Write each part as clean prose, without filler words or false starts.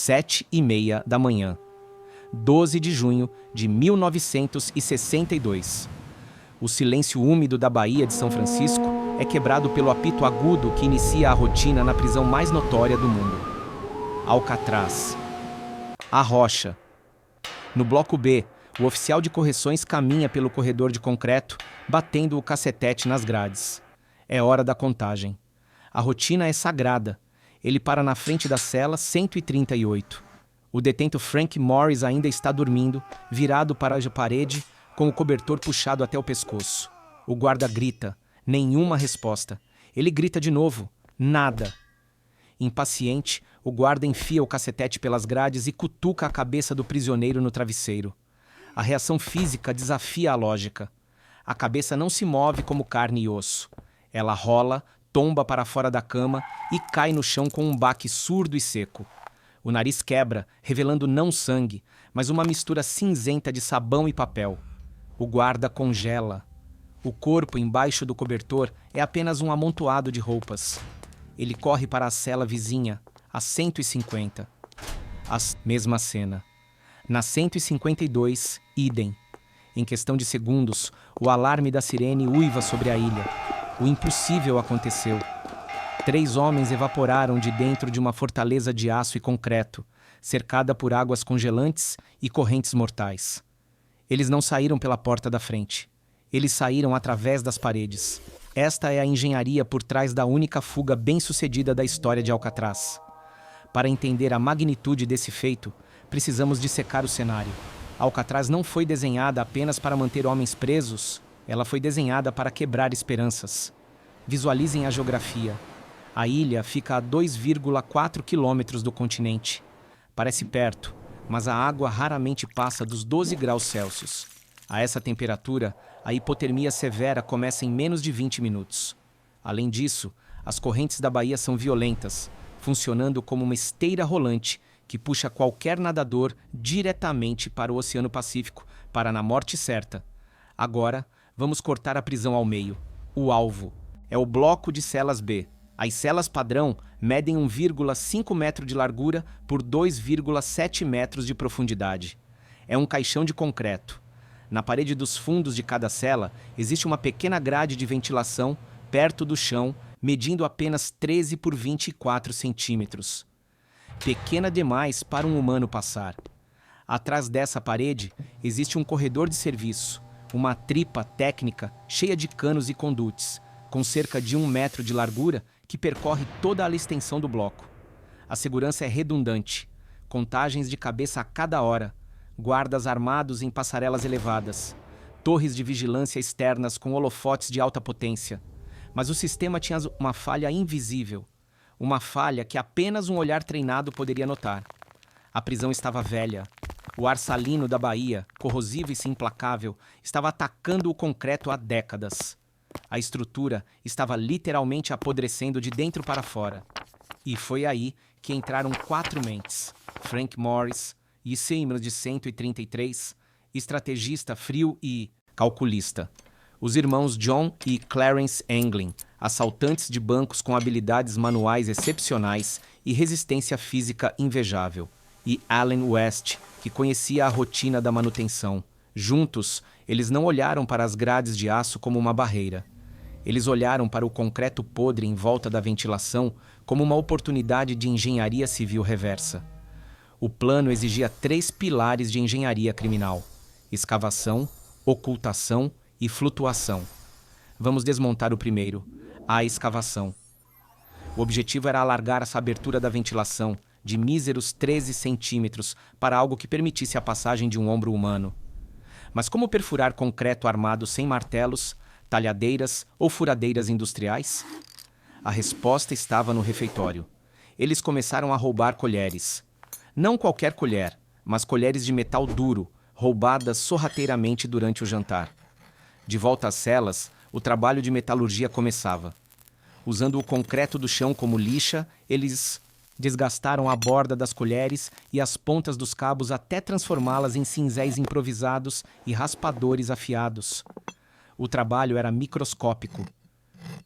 7h30 da manhã. 12 de junho de 1962. O silêncio úmido da Baía de São Francisco é quebrado pelo apito agudo que inicia a rotina na prisão mais notória do mundo. Alcatraz. A Rocha. No bloco B, o oficial de correções caminha pelo corredor de concreto, batendo o cacetete nas grades. É hora da contagem. A rotina é sagrada. Ele para na frente da cela 138. O detento Frank Morris ainda está dormindo, virado para a parede, com o cobertor puxado até o pescoço. O guarda grita. Nenhuma resposta. Ele grita de novo. Nada. Impaciente, o guarda enfia o cacetete pelas grades e cutuca a cabeça do prisioneiro no travesseiro. A reação física desafia a lógica. A cabeça não se move como carne e osso. Ela rola, tomba para fora da cama e cai no chão com um baque surdo e seco. O nariz quebra, revelando não sangue, mas uma mistura cinzenta de sabão e papel. O guarda congela. O corpo embaixo do cobertor é apenas um amontoado de roupas. Ele corre para a cela vizinha, a 150. Mesma cena. Na 152, idem. Em questão de segundos, o alarme da sirene uiva sobre a ilha. O impossível aconteceu. 3 homens evaporaram de dentro de uma fortaleza de aço e concreto, cercada por águas congelantes e correntes mortais. Eles não saíram pela porta da frente. Eles saíram através das paredes. Esta é a engenharia por trás da única fuga bem-sucedida da história de Alcatraz. Para entender a magnitude desse feito, precisamos dissecar o cenário. Alcatraz não foi desenhada apenas para manter homens presos, ela foi desenhada para quebrar esperanças. Visualizem a geografia. A ilha fica a 2,4 quilômetros do continente. Parece perto, mas a água raramente passa dos 12 graus Celsius. A essa temperatura, a hipotermia severa começa em menos de 20 minutos. Além disso, as correntes da baía são violentas, funcionando como uma esteira rolante que puxa qualquer nadador diretamente para o Oceano Pacífico, para na morte certa. Agora, vamos cortar a prisão ao meio. O alvo é o bloco de celas B. As celas padrão medem 1,5 metro de largura por 2,7 metros de profundidade. É um caixão de concreto. Na parede dos fundos de cada cela existe uma pequena grade de ventilação perto do chão, medindo apenas 13 por 24 centímetros. Pequena demais para um humano passar. Atrás dessa parede existe um corredor de serviço, uma tripa técnica cheia de canos e condutos, com cerca de 1 metro de largura, que percorre toda a extensão do bloco. A segurança é redundante. Contagens de cabeça a cada hora, guardas armados em passarelas elevadas, torres de vigilância externas com holofotes de alta potência. Mas o sistema tinha uma falha invisível, uma falha que apenas um olhar treinado poderia notar. A prisão estava velha. O ar salino da Baía, corrosivo e implacável, estava atacando o concreto há décadas. A estrutura estava literalmente apodrecendo de dentro para fora. E foi aí que entraram 4 mentes. Frank Morris, Simmons de 133, estrategista frio e calculista. Os irmãos John e Clarence Anglin, assaltantes de bancos com habilidades manuais excepcionais e resistência física invejável. E Allen West, que conhecia a rotina da manutenção. Juntos, eles não olharam para as grades de aço como uma barreira. Eles olharam para o concreto podre em volta da ventilação como uma oportunidade de engenharia civil reversa. O plano exigia 3 pilares de engenharia criminal: escavação, ocultação e flutuação. Vamos desmontar o primeiro, a escavação. O objetivo era alargar essa abertura da ventilação de míseros 13 centímetros para algo que permitisse a passagem de um ombro humano. Mas como perfurar concreto armado sem martelos, talhadeiras ou furadeiras industriais? A resposta estava no refeitório. Eles começaram a roubar colheres. Não qualquer colher, mas colheres de metal duro, roubadas sorrateiramente durante o jantar. De volta às celas, o trabalho de metalurgia começava. Usando o concreto do chão como lixa, eles desgastaram a borda das colheres e as pontas dos cabos até transformá-las em cinzéis improvisados e raspadores afiados. O trabalho era microscópico.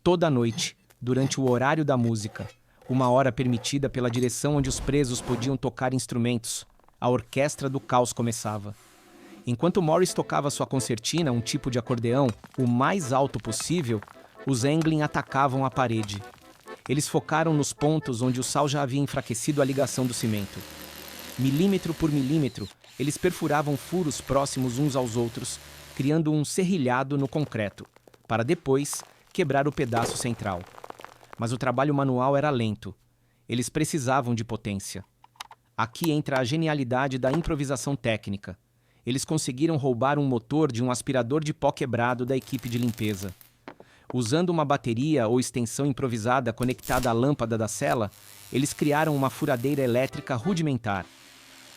Toda noite, durante o horário da música, uma hora permitida pela direção onde os presos podiam tocar instrumentos. A orquestra do caos começava. Enquanto Morris tocava sua concertina, um tipo de acordeão, o mais alto possível, os Anglin atacavam a parede. Eles focaram nos pontos onde o sal já havia enfraquecido a ligação do cimento. Milímetro por milímetro, eles perfuravam furos próximos uns aos outros, criando um serrilhado no concreto, para depois quebrar o pedaço central. Mas o trabalho manual era lento. Eles precisavam de potência. Aqui entra a genialidade da improvisação técnica. Eles conseguiram roubar um motor de um aspirador de pó quebrado da equipe de limpeza. Usando uma bateria ou extensão improvisada conectada à lâmpada da cela, eles criaram uma furadeira elétrica rudimentar.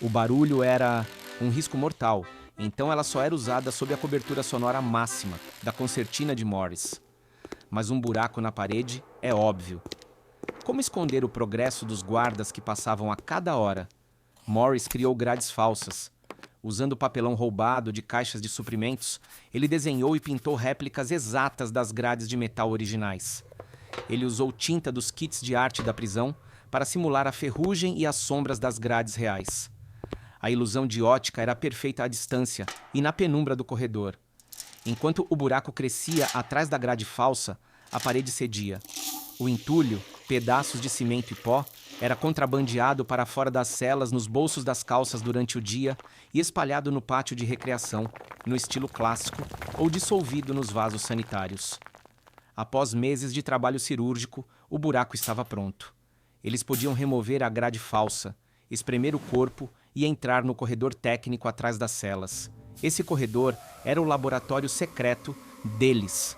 O barulho era um risco mortal, então ela só era usada sob a cobertura sonora máxima da concertina de Morris. Mas um buraco na parede é óbvio. Como esconder o progresso dos guardas que passavam a cada hora? Morris criou grades falsas. Usando papelão roubado de caixas de suprimentos, ele desenhou e pintou réplicas exatas das grades de metal originais. Ele usou tinta dos kits de arte da prisão para simular a ferrugem e as sombras das grades reais. A ilusão de ótica era perfeita à distância e na penumbra do corredor. Enquanto o buraco crescia atrás da grade falsa, a parede cedia. O entulho, pedaços de cimento e pó, era contrabandeado para fora das celas nos bolsos das calças durante o dia e espalhado no pátio de recreação, no estilo clássico, ou dissolvido nos vasos sanitários. Após meses de trabalho cirúrgico, o buraco estava pronto. Eles podiam remover a grade falsa, espremer o corpo e entrar no corredor técnico atrás das celas. Esse corredor era o laboratório secreto deles.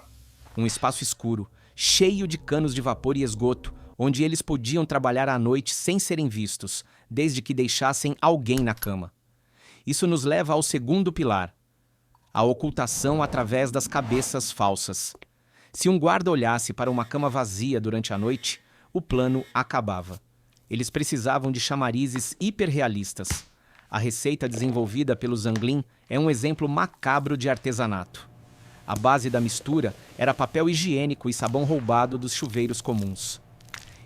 Um espaço escuro, cheio de canos de vapor e esgoto, onde eles podiam trabalhar à noite sem serem vistos, desde que deixassem alguém na cama. Isso nos leva ao segundo pilar: a ocultação através das cabeças falsas. Se um guarda olhasse para uma cama vazia durante a noite, o plano acabava. Eles precisavam de chamarizes hiperrealistas. A receita desenvolvida pelos Anglin é um exemplo macabro de artesanato. A base da mistura era papel higiênico e sabão roubado dos chuveiros comuns.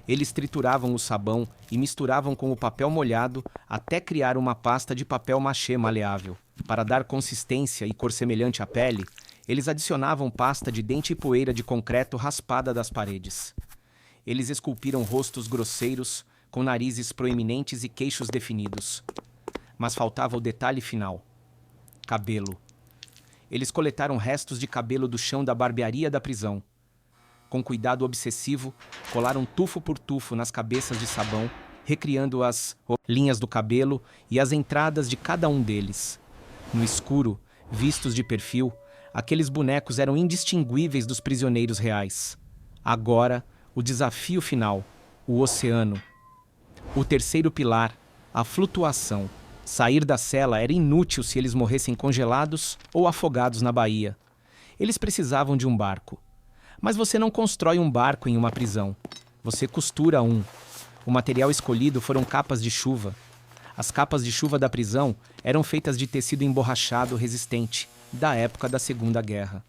Eles trituravam o sabão e misturavam com o papel molhado até criar uma pasta de papel machê maleável. Para dar consistência e cor semelhante à pele, eles adicionavam pasta de dente e poeira de concreto raspada das paredes. Eles esculpiram rostos grosseiros, com narizes proeminentes e queixos definidos. Mas faltava o detalhe final: cabelo. Eles coletaram restos de cabelo do chão da barbearia da prisão. Com cuidado obsessivo, colaram tufo por tufo nas cabeças de sabão, recriando as linhas do cabelo e as entradas de cada um deles. No escuro, vistos de perfil, aqueles bonecos eram indistinguíveis dos prisioneiros reais. Agora, o desafio final: o oceano. O terceiro pilar: a flutuação. Sair da cela era inútil se eles morressem congelados ou afogados na baía. Eles precisavam de um barco. Mas você não constrói um barco em uma prisão. Você costura um. O material escolhido foram capas de chuva. As capas de chuva da prisão eram feitas de tecido emborrachado resistente, da época da Segunda Guerra.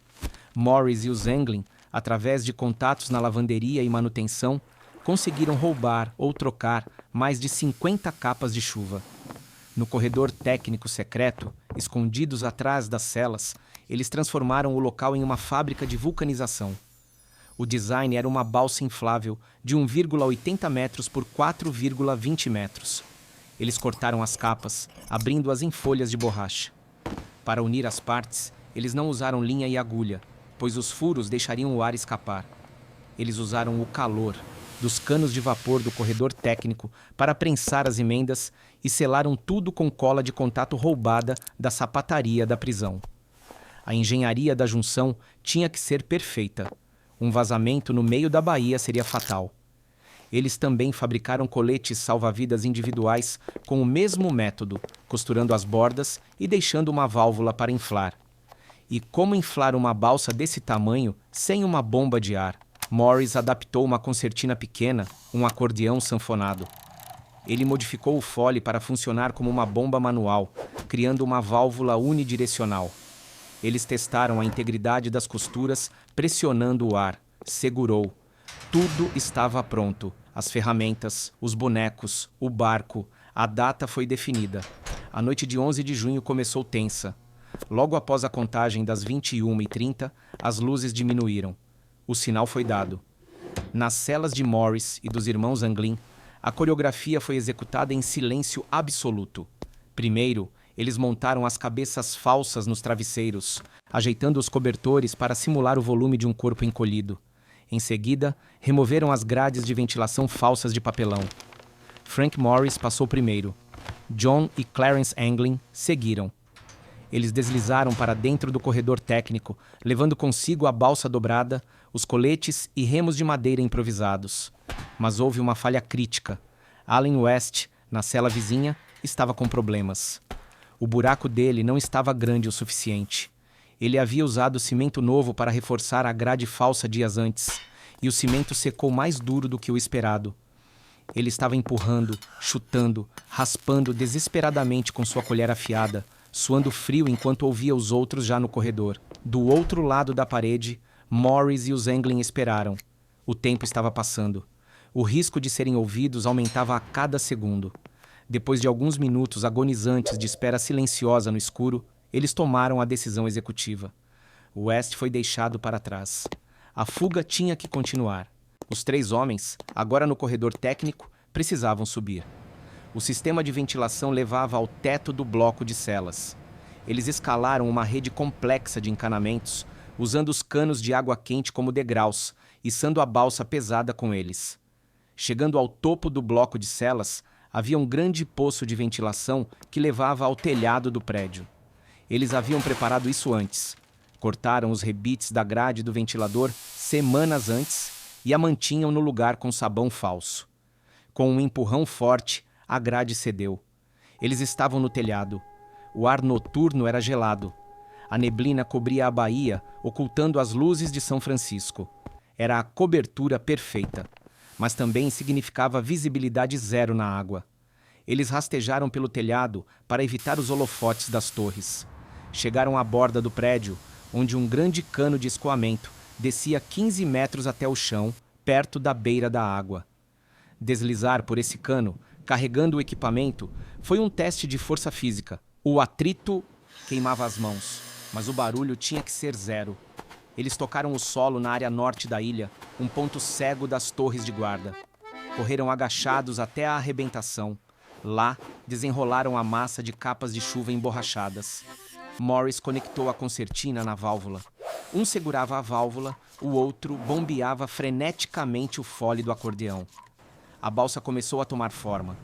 Morris e os Anglin, através de contatos na lavanderia e manutenção, conseguiram roubar ou trocar mais de 50 capas de chuva. No corredor técnico secreto, escondidos atrás das celas, eles transformaram o local em uma fábrica de vulcanização. O design era uma balsa inflável de 1,80 metros por 4,20 metros. Eles cortaram as capas, abrindo-as em folhas de borracha. Para unir as partes, eles não usaram linha e agulha, pois os furos deixariam o ar escapar. Eles usaram o calor dos canos de vapor do corredor técnico para prensar as emendas e selaram tudo com cola de contato roubada da sapataria da prisão. A engenharia da junção tinha que ser perfeita. Um vazamento no meio da baía seria fatal. Eles também fabricaram coletes salva-vidas individuais com o mesmo método, costurando as bordas e deixando uma válvula para inflar. E como inflar uma balsa desse tamanho sem uma bomba de ar? Morris adaptou uma concertina pequena, um acordeão sanfonado. Ele modificou o fole para funcionar como uma bomba manual, criando uma válvula unidirecional. Eles testaram a integridade das costuras, pressionando o ar. Segurou. Tudo estava pronto. As ferramentas, os bonecos, o barco, a data foi definida. A noite de 11 de junho começou tensa. Logo após a contagem das 21h30, as luzes diminuíram. O sinal foi dado. Nas celas de Morris e dos irmãos Anglin, a coreografia foi executada em silêncio absoluto. Primeiro, eles montaram as cabeças falsas nos travesseiros, ajeitando os cobertores para simular o volume de um corpo encolhido. Em seguida, removeram as grades de ventilação falsas de papelão. Frank Morris passou primeiro. John e Clarence Anglin seguiram. Eles deslizaram para dentro do corredor técnico, levando consigo a balsa dobrada, os coletes e remos de madeira improvisados. Mas houve uma falha crítica. Allen West, na cela vizinha, estava com problemas. O buraco dele não estava grande o suficiente. Ele havia usado cimento novo para reforçar a grade falsa dias antes, e o cimento secou mais duro do que o esperado. Ele estava empurrando, chutando, raspando desesperadamente com sua colher afiada, suando frio enquanto ouvia os outros já no corredor. Do outro lado da parede, Morris e os Anglin esperaram. O tempo estava passando. O risco de serem ouvidos aumentava a cada segundo. Depois de alguns minutos agonizantes de espera silenciosa no escuro, eles tomaram a decisão executiva. West foi deixado para trás. A fuga tinha que continuar. Os 3 homens, agora no corredor técnico, precisavam subir. O sistema de ventilação levava ao teto do bloco de celas. Eles escalaram uma rede complexa de encanamentos, usando os canos de água quente como degraus, içando a balsa pesada com eles. Chegando ao topo do bloco de celas, havia um grande poço de ventilação que levava ao telhado do prédio. Eles haviam preparado isso antes. Cortaram os rebites da grade do ventilador semanas antes e a mantinham no lugar com sabão falso. Com um empurrão forte, a grade cedeu. Eles estavam no telhado. O ar noturno era gelado. A neblina cobria a baía, ocultando as luzes de São Francisco. Era a cobertura perfeita, mas também significava visibilidade zero na água. Eles rastejaram pelo telhado para evitar os holofotes das torres. Chegaram à borda do prédio, onde um grande cano de escoamento descia 15 metros até o chão, perto da beira da água. Deslizar por esse cano, carregando o equipamento, foi um teste de força física. O atrito queimava as mãos, mas o barulho tinha que ser zero. Eles tocaram o solo na área norte da ilha, um ponto cego das torres de guarda. Correram agachados até a arrebentação. Lá, desenrolaram a massa de capas de chuva emborrachadas. Morris conectou a concertina na válvula. Um segurava a válvula, o outro bombeava freneticamente o fole do acordeão. A balsa começou a tomar forma.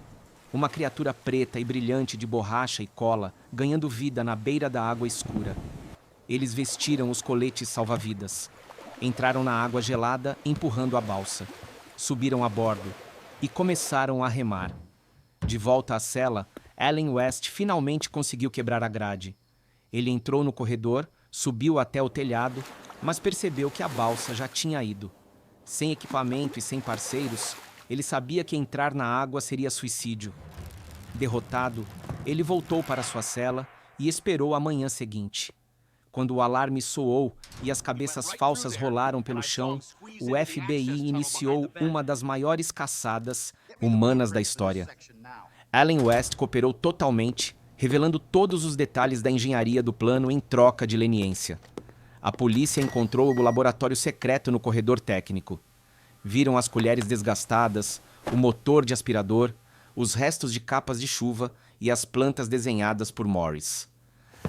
Uma criatura preta e brilhante de borracha e cola, ganhando vida na beira da água escura. Eles vestiram os coletes salva-vidas. Entraram na água gelada, empurrando a balsa. Subiram a bordo e começaram a remar. De volta à cela, Allen West finalmente conseguiu quebrar a grade. Ele entrou no corredor, subiu até o telhado, mas percebeu que a balsa já tinha ido. Sem equipamento e sem parceiros, ele sabia que entrar na água seria suicídio. Derrotado, ele voltou para sua cela e esperou a manhã seguinte. Quando o alarme soou e as cabeças falsas rolaram pelo chão, o FBI iniciou uma das maiores caçadas humanas da história. Allen West cooperou totalmente, revelando todos os detalhes da engenharia do plano em troca de leniência. A polícia encontrou o laboratório secreto no corredor técnico. Viram as colheres desgastadas, o motor de aspirador, os restos de capas de chuva e as plantas desenhadas por Morris.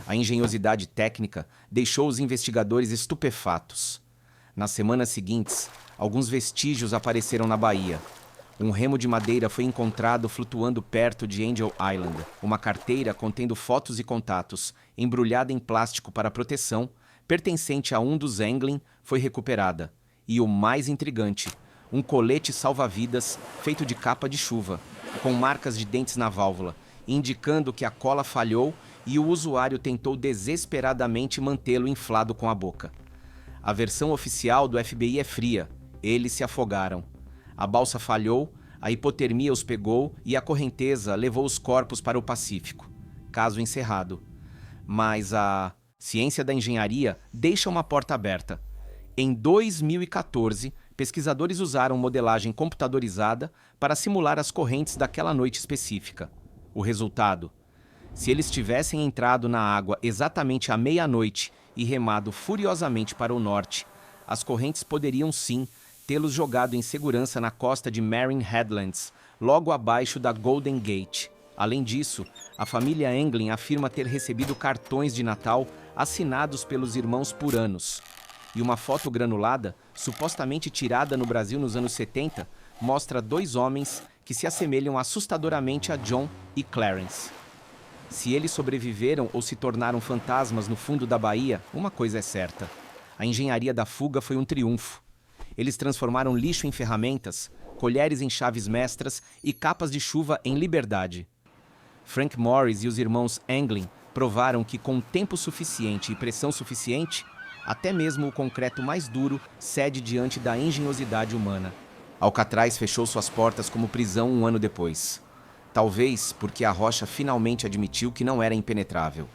A engenhosidade técnica deixou os investigadores estupefatos. Nas semanas seguintes, alguns vestígios apareceram na baía. Um remo de madeira foi encontrado flutuando perto de Angel Island. Uma carteira contendo fotos e contatos, embrulhada em plástico para proteção, pertencente a um dos Anglin, foi recuperada. E o mais intrigante, um colete salva-vidas feito de capa de chuva, com marcas de dentes na válvula, indicando que a cola falhou e o usuário tentou desesperadamente mantê-lo inflado com a boca. A versão oficial do FBI é fria. Eles se afogaram. A balsa falhou, a hipotermia os pegou e a correnteza levou os corpos para o Pacífico. Caso encerrado. Mas a ciência da engenharia deixa uma porta aberta. Em 2014, pesquisadores usaram modelagem computadorizada para simular as correntes daquela noite específica. O resultado: se eles tivessem entrado na água exatamente à meia-noite e remado furiosamente para o norte, as correntes poderiam sim tê-los jogado em segurança na costa de Marin Headlands, logo abaixo da Golden Gate. Além disso, a família Anglin afirma ter recebido cartões de Natal assinados pelos irmãos Puranos. E uma foto granulada, supostamente tirada no Brasil nos anos 70, mostra dois homens que se assemelham assustadoramente a John e Clarence. Se eles sobreviveram ou se tornaram fantasmas no fundo da baía, uma coisa é certa: a engenharia da fuga foi um triunfo. Eles transformaram lixo em ferramentas, colheres em chaves mestras e capas de chuva em liberdade. Frank Morris e os irmãos Anglin provaram que, com tempo suficiente e pressão suficiente, até mesmo o concreto mais duro cede diante da engenhosidade humana. Alcatraz fechou suas portas como prisão um ano depois. Talvez porque a rocha finalmente admitiu que não era impenetrável.